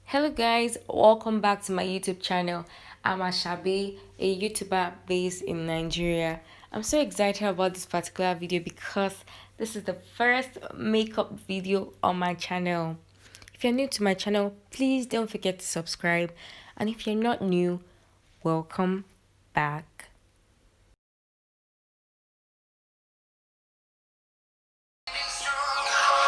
Hello guys, welcome back to my YouTube channel. I'm Ashabi, a YouTuber based in Nigeria. I'm so excited about this particular video because this is the first makeup video on my channel. If you're new to my channel, please don't forget to subscribe. And if you're not new, welcome back.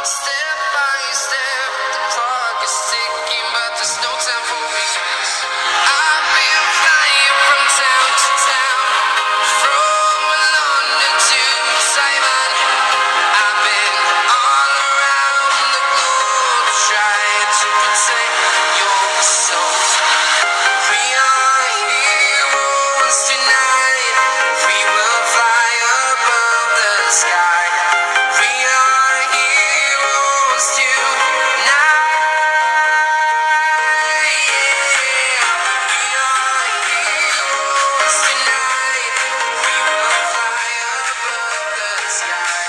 Step by step, the clock is ticking, but there's no time for me. I've been flying from town to town, from London to Taiwan. I've been all around the globe trying to protect your soul. We are heroes tonight. We will fly above the sky. We are heroes tonight. We are heroes tonight. We will fly above the sky.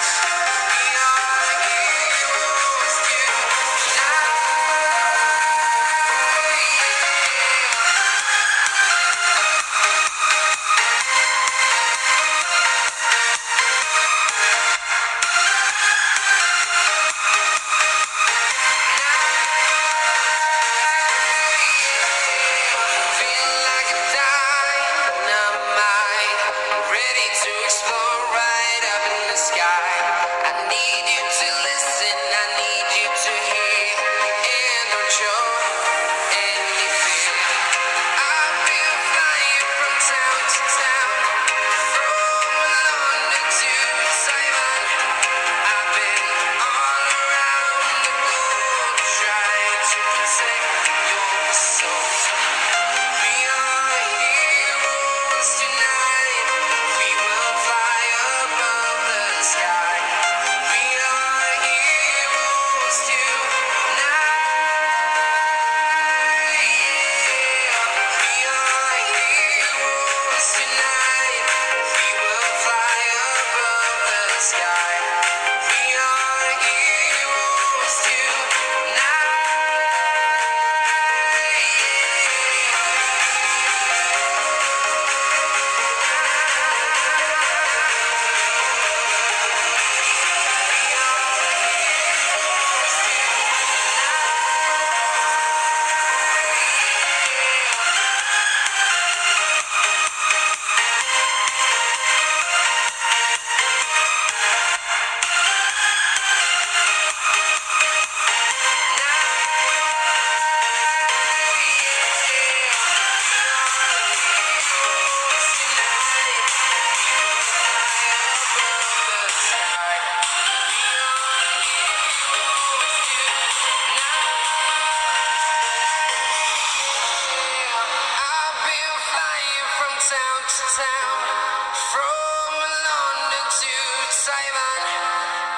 We are heroes feel like a dynamite, ready to explode right up in the sky. I need you to listen, I need you to hear, and don't show any fear. I've been flying from town to town, from London to Taiwan. I've been all around the globe trying to protect your soul. We are heroes tonight. We will fly above the sky. We are heroes tonight. We are heroes tonight. We will fly above the sky. We are heroes I've been flying from town to town, from London to Taiwan.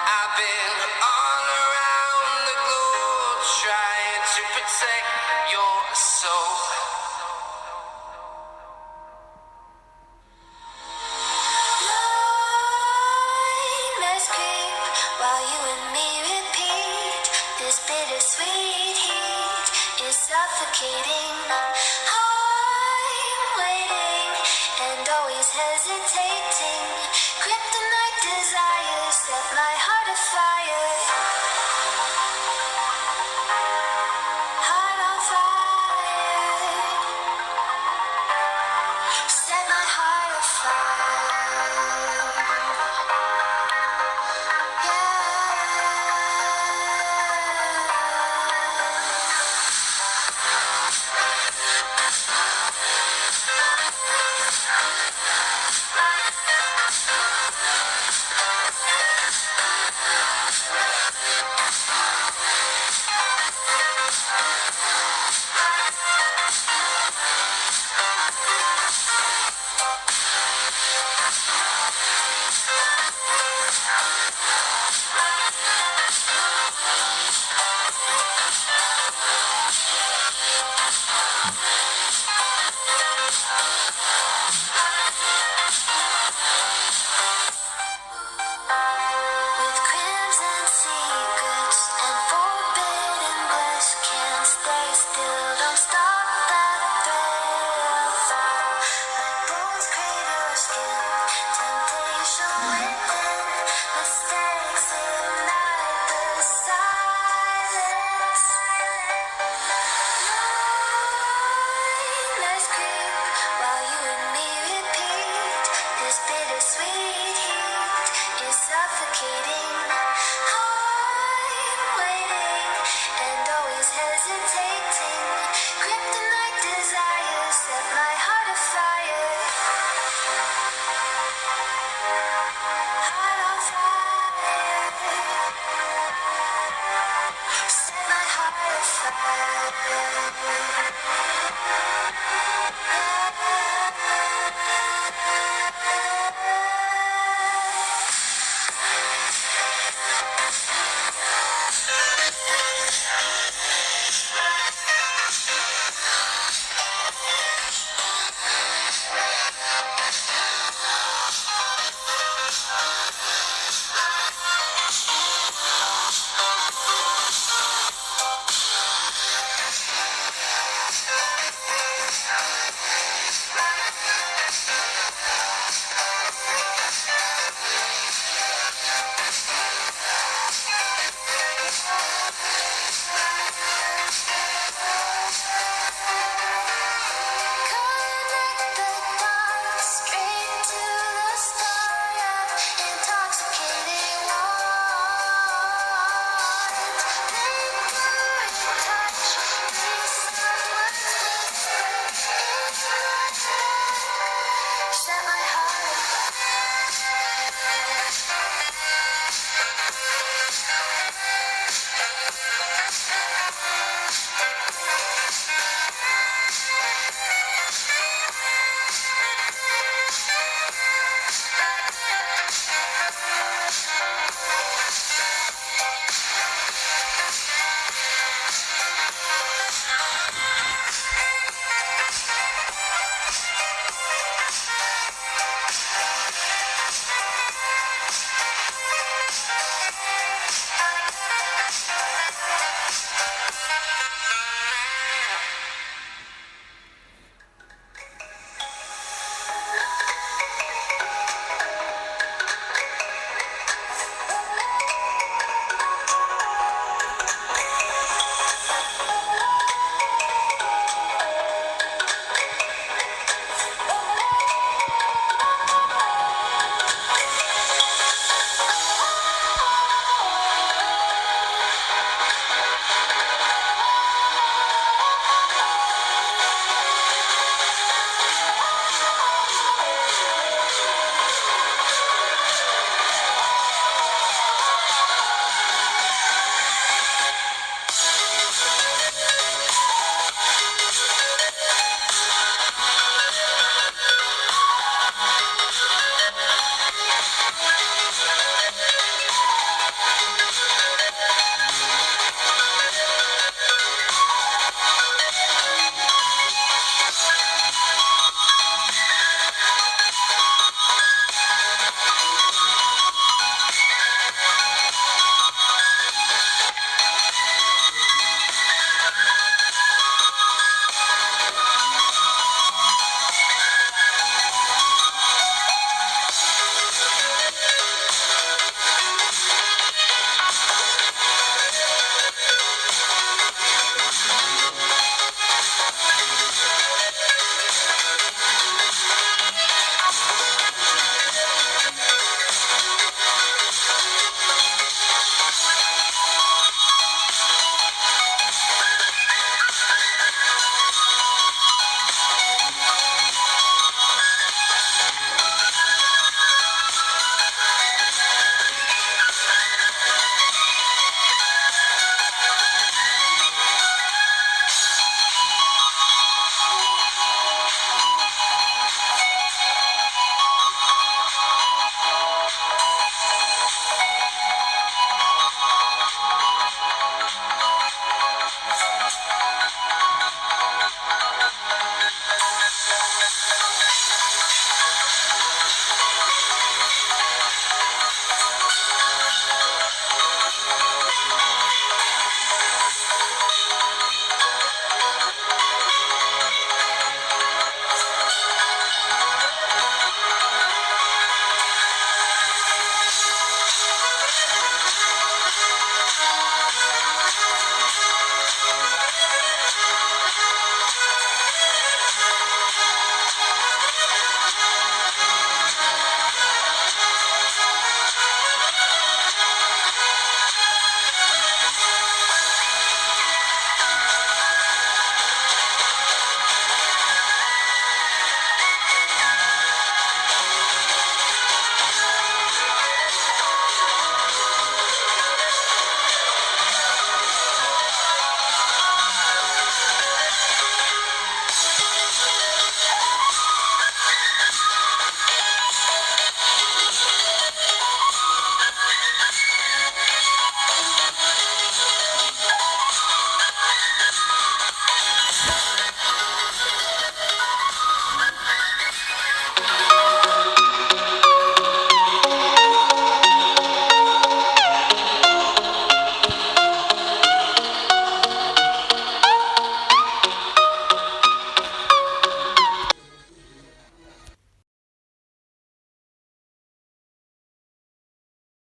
I've been all around the globe trying to protect your soul. Let's creep while you and me repeat. This bittersweet heat is suffocating. I'm waiting and always hesitating. Kryptonite desires set my heart afire. Heart on fire. Set my heart afire.